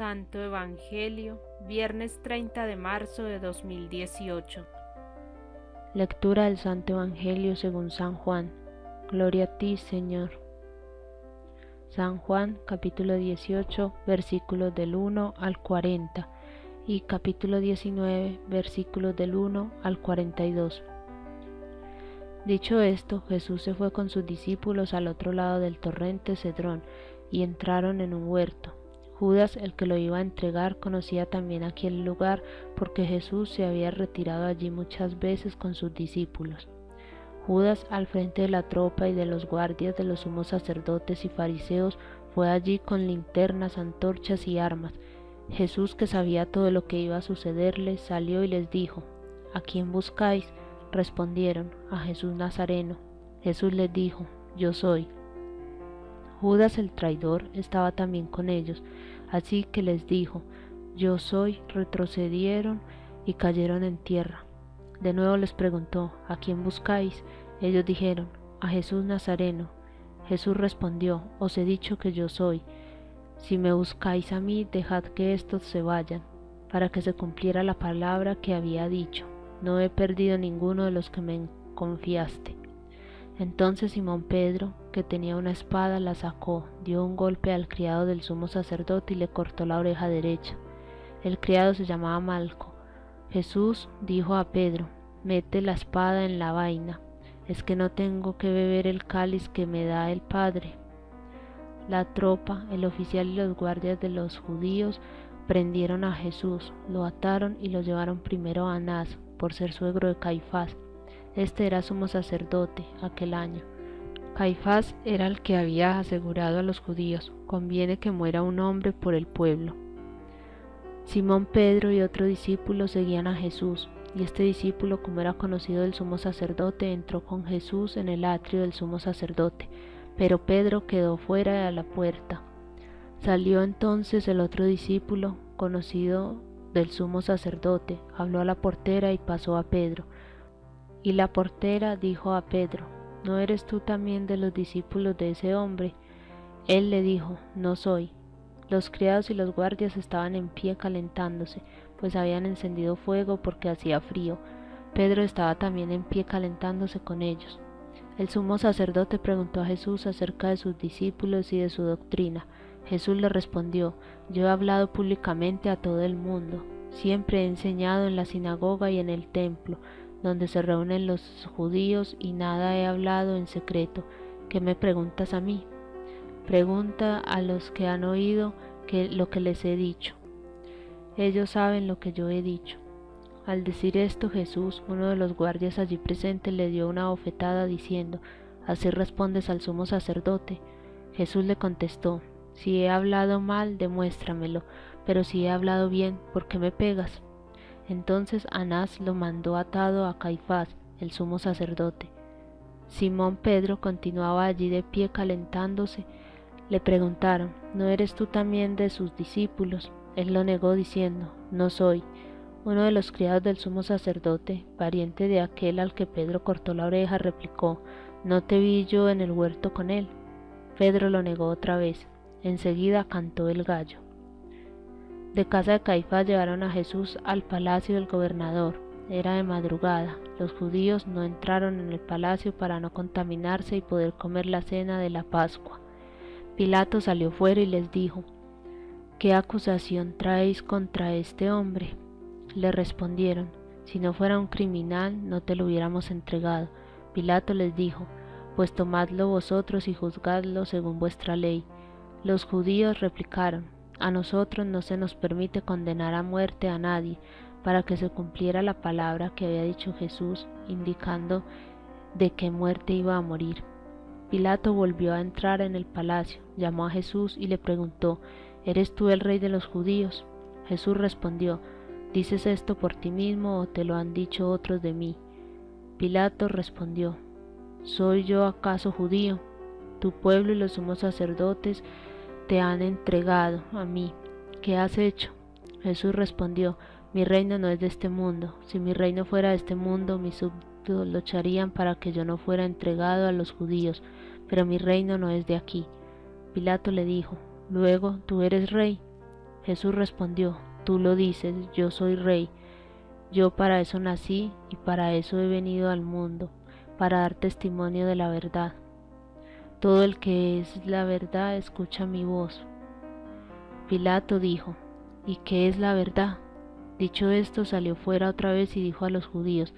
Santo Evangelio, viernes 30 de marzo de 2018. Lectura del Santo Evangelio según San Juan. Gloria a ti, Señor. San Juan, capítulo 18, versículos del 1 al 40 y capítulo 19, versículos del 1 al 42. Dicho esto, Jesús se fue con sus discípulos al otro lado del torrente Cedrón y entraron en un huerto. Judas, el que lo iba a entregar, conocía también aquel lugar porque Jesús se había retirado allí muchas veces con sus discípulos. Judas, al frente de la tropa y de los guardias de los sumos sacerdotes y fariseos, fue allí con linternas, antorchas y armas. Jesús, que sabía todo lo que iba a sucederle, salió y les dijo: ¿A quién buscáis? Respondieron: a Jesús Nazareno. Jesús les dijo: Yo soy. Judas el traidor estaba también con ellos, así que les dijo: Yo soy. Retrocedieron y cayeron en tierra. De nuevo les preguntó: ¿A quién buscáis? Ellos dijeron: a Jesús Nazareno. Jesús respondió: Os he dicho que yo soy. Si me buscáis a mí, dejad que éstos se vayan, para que se cumpliera la palabra que había dicho: No he perdido ninguno de los que me confiaste. Entonces Simón Pedro, que tenía una espada, la sacó, dio un golpe al criado del sumo sacerdote y le cortó la oreja derecha. El criado se llamaba Malco. Jesús dijo a Pedro: Mete la espada en la vaina. ¿Es que no tengo que beber el cáliz que me da el Padre? La tropa, el oficial y los guardias de los judíos prendieron a Jesús, lo ataron y lo llevaron primero a Anás, por ser suegro de Caifás. Este era sumo sacerdote aquel año. Caifás era el que había asegurado a los judíos: conviene que muera un hombre por el pueblo. Simón Pedro y otro discípulo seguían a Jesús, y este discípulo, como era conocido del sumo sacerdote, entró con Jesús en el atrio del sumo sacerdote, pero Pedro quedó fuera de la puerta. Salió entonces el otro discípulo, conocido del sumo sacerdote, habló a la portera y pasó a Pedro. Y la portera dijo a Pedro: ¿No eres tú también de los discípulos de ese hombre? Él le dijo: No soy. Los criados y los guardias estaban en pie calentándose, pues habían encendido fuego porque hacía frío. Pedro estaba también en pie calentándose con ellos. El sumo sacerdote preguntó a Jesús acerca de sus discípulos y de su doctrina. Jesús le respondió: Yo he hablado públicamente a todo el mundo. Siempre he enseñado en la sinagoga y en el templo, donde se reúnen los judíos, y nada he hablado en secreto. ¿Qué me preguntas a mí? Pregunta a los que han oído lo que les he dicho. Ellos saben lo que yo he dicho. Al decir esto, Jesús, uno de los guardias allí presentes, le dio una bofetada diciendo: ¿Así respondes al sumo sacerdote? Jesús le contestó: Si he hablado mal, demuéstramelo, pero si he hablado bien, ¿por qué me pegas? Entonces Anás lo mandó atado a Caifás, el sumo sacerdote. Simón Pedro continuaba allí de pie calentándose. Le preguntaron: ¿No eres tú también de sus discípulos? Él lo negó diciendo: No soy. Uno de los criados del sumo sacerdote, pariente de aquel al que Pedro cortó la oreja, replicó: ¿No te vi yo en el huerto con él? Pedro lo negó otra vez. Enseguida cantó el gallo. De casa de Caifás llevaron a Jesús al palacio del gobernador. Era de madrugada. Los judíos no entraron en el palacio para no contaminarse y poder comer la cena de la Pascua. Pilato salió fuera y les dijo: ¿Qué acusación traéis contra este hombre? Le respondieron: Si no fuera un criminal, no te lo hubiéramos entregado. Pilato les dijo: Pues tomadlo vosotros y juzgadlo según vuestra ley. Los judíos replicaron: A nosotros no se nos permite condenar a muerte a nadie, para que se cumpliera la palabra que había dicho Jesús, indicando de qué muerte iba a morir. Pilato volvió a entrar en el palacio, llamó a Jesús y le preguntó: ¿Eres tú el rey de los judíos? Jesús respondió: ¿Dices esto por ti mismo o te lo han dicho otros de mí? Pilato respondió: ¿Soy yo acaso judío? Tu pueblo y los sumos sacerdotes te han entregado a mí. ¿Qué has hecho? Jesús respondió: Mi reino no es de este mundo. Si mi reino fuera de este mundo, mis súbditos lucharían para que yo no fuera entregado a los judíos, pero mi reino no es de aquí. Pilato le dijo: Luego, ¿tú eres rey? Jesús respondió: Tú lo dices, yo soy rey. Yo para eso nací y para eso he venido al mundo, para dar testimonio de la verdad. Todo el que es la verdad escucha mi voz. Pilato dijo: ¿Y qué es la verdad? Dicho esto, salió fuera otra vez y dijo a los judíos: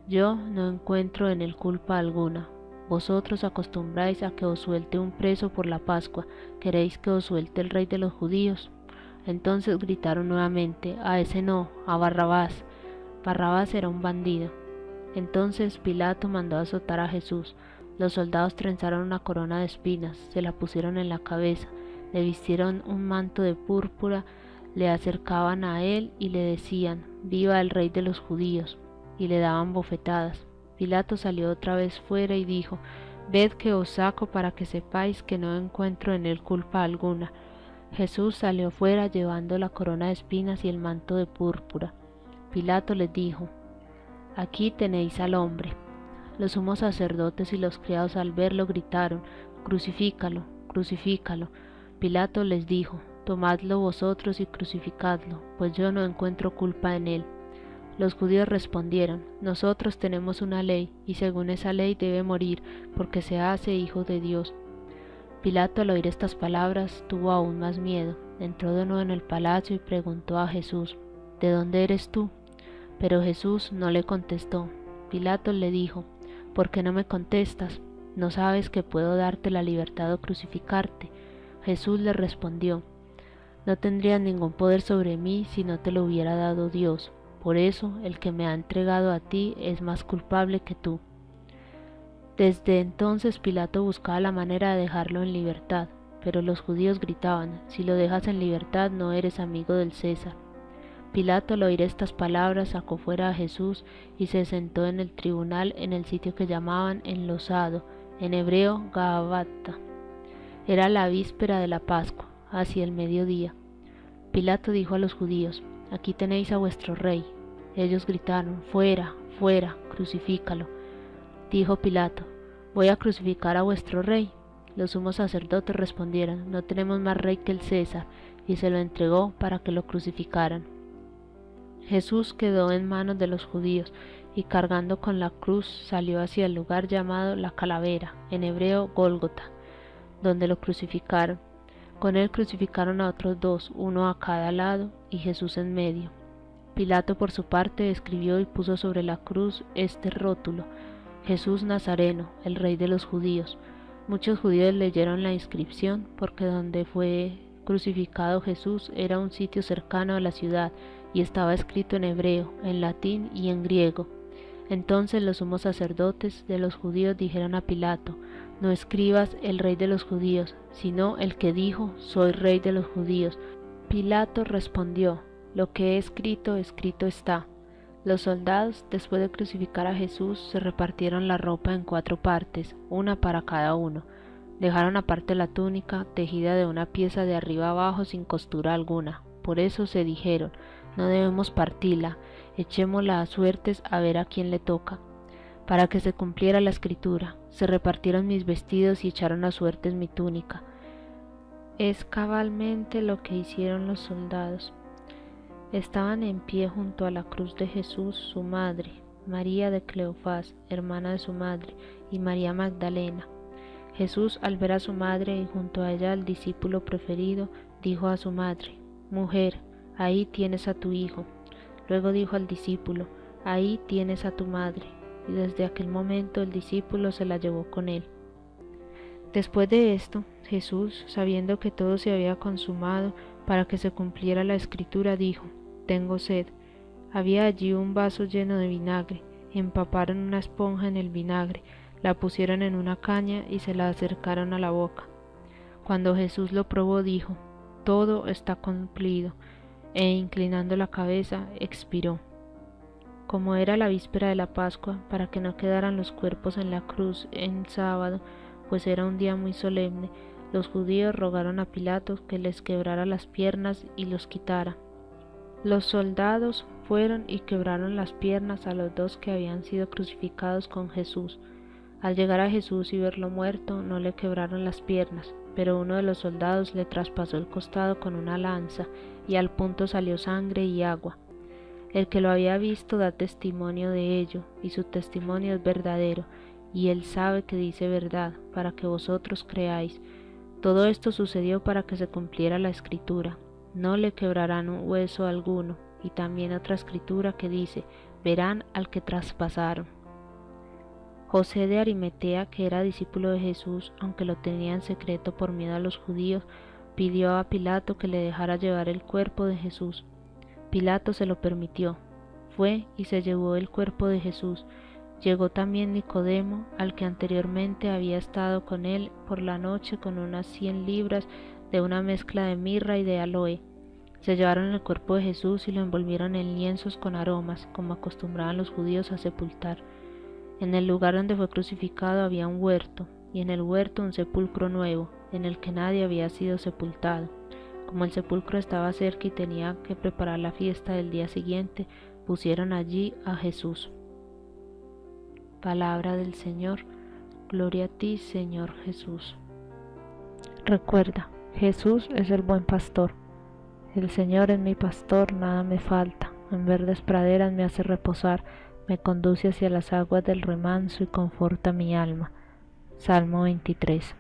Yo no encuentro en él culpa alguna. Vosotros acostumbráis a que os suelte un preso por la Pascua. ¿Queréis que os suelte el rey de los judíos? Entonces gritaron nuevamente: A ese no, a Barrabás. Barrabás era un bandido. Entonces Pilato mandó azotar a Jesús. Los soldados trenzaron una corona de espinas, se la pusieron en la cabeza, le vistieron un manto de púrpura, le acercaban a él y le decían: Viva el rey de los judíos, y le daban bofetadas. Pilato salió otra vez fuera y dijo: Ved que os saco para que sepáis que no encuentro en él culpa alguna. Jesús salió fuera llevando la corona de espinas y el manto de púrpura. Pilato les dijo: Aquí tenéis al hombre. Los sumos sacerdotes y los criados al verlo gritaron: Crucifícalo, crucifícalo. Pilato les dijo: Tomadlo vosotros y crucificadlo, pues yo no encuentro culpa en él. Los judíos respondieron: Nosotros tenemos una ley, y según esa ley debe morir, porque se hace hijo de Dios. Pilato, al oír estas palabras, tuvo aún más miedo. Entró de nuevo en el palacio y preguntó a Jesús: ¿De dónde eres tú? Pero Jesús no le contestó. Pilato le dijo: ¿Por qué no me contestas? ¿No sabes que puedo darte la libertad o crucificarte? Jesús le respondió: No tendrías ningún poder sobre mí si no te lo hubiera dado Dios. Por eso el que me ha entregado a ti es más culpable que tú. Desde entonces Pilato buscaba la manera de dejarlo en libertad, pero los judíos gritaban: Si lo dejas en libertad no eres amigo del César. Pilato, al oír estas palabras, sacó fuera a Jesús y se sentó en el tribunal en el sitio que llamaban Enlosado, en hebreo Gabata. Era la víspera de la Pascua, hacia el mediodía. Pilato dijo a los judíos: Aquí tenéis a vuestro rey. Ellos gritaron: Fuera, fuera, crucifícalo. Dijo Pilato: ¿Voy a crucificar a vuestro rey? Los sumos sacerdotes respondieron: No tenemos más rey que el César, y se lo entregó para que lo crucificaran. Jesús quedó en manos de los judíos, y cargando con la cruz salió hacia el lugar llamado la Calavera, en hebreo Gólgota, donde lo crucificaron. Con él crucificaron a otros dos, uno a cada lado, y Jesús en medio. Pilato, por su parte, escribió y puso sobre la cruz este rótulo: Jesús Nazareno, el rey de los judíos. Muchos judíos leyeron la inscripción, porque donde fue crucificado Jesús era un sitio cercano a la ciudad, y estaba escrito en hebreo, en latín y en griego. Entonces los sumos sacerdotes de los judíos dijeron a Pilato: No escribas el rey de los judíos, sino el que dijo: Soy rey de los judíos. Pilato respondió: Lo que he escrito, escrito está. Los soldados, después de crucificar a Jesús, se repartieron la ropa en 4 partes, una para cada uno. Dejaron aparte la túnica, tejida de una pieza de arriba abajo sin costura alguna. Por eso se dijeron: No debemos partirla, echémosla a suertes a ver a quién le toca. Para que se cumpliera la escritura, se repartieron mis vestidos y echaron a suertes mi túnica. Es cabalmente lo que hicieron los soldados. Estaban en pie junto a la cruz de Jesús su madre, María de Cleofás, hermana de su madre, y María Magdalena. Jesús, al ver a su madre y junto a ella al discípulo preferido, dijo a su madre: Mujer, ahí tienes a tu hijo. Luego dijo al discípulo: Ahí tienes a tu madre. Y desde aquel momento el discípulo se la llevó con él. Después de esto, Jesús, sabiendo que todo se había consumado para que se cumpliera la escritura, dijo: Tengo sed. Había allí un vaso lleno de vinagre. Empaparon una esponja en el vinagre, la pusieron en una caña y se la acercaron a la boca. Cuando Jesús lo probó, dijo: Todo está cumplido, e inclinando la cabeza, expiró. Como era la víspera de la Pascua, para que no quedaran los cuerpos en la cruz en sábado, pues era un día muy solemne, los judíos rogaron a Pilato que les quebrara las piernas y los quitara. Los soldados fueron y quebraron las piernas a los 2 que habían sido crucificados con Jesús. Al llegar a Jesús y verlo muerto, no le quebraron las piernas, pero uno de los soldados le traspasó el costado con una lanza, y al punto salió sangre y agua. El que lo había visto da testimonio de ello, y su testimonio es verdadero, y él sabe que dice verdad, para que vosotros creáis. Todo esto sucedió para que se cumpliera la escritura: no le quebrarán un hueso alguno. Y también otra escritura que dice: verán al que traspasaron. José de Arimatea, que era discípulo de Jesús, aunque lo tenía en secreto por miedo a los judíos, pidió a Pilato que le dejara llevar el cuerpo de Jesús. Pilato se lo permitió. Fue y se llevó el cuerpo de Jesús. Llegó también Nicodemo, al que anteriormente había estado con él por la noche, con unas 100 libras de una mezcla de mirra y de aloe. Se llevaron el cuerpo de Jesús y lo envolvieron en lienzos con aromas, como acostumbraban los judíos a sepultar. En el lugar donde fue crucificado había un huerto, y en el huerto un sepulcro nuevo, en el que nadie había sido sepultado. Como el sepulcro estaba cerca y tenía que preparar la fiesta del día siguiente, pusieron allí a Jesús. Palabra del Señor. Gloria a ti, Señor Jesús. Recuerda, Jesús es el buen pastor. El Señor es mi pastor, nada me falta. En verdes praderas me hace reposar, me conduce hacia las aguas del remanso y conforta mi alma. Salmo 23.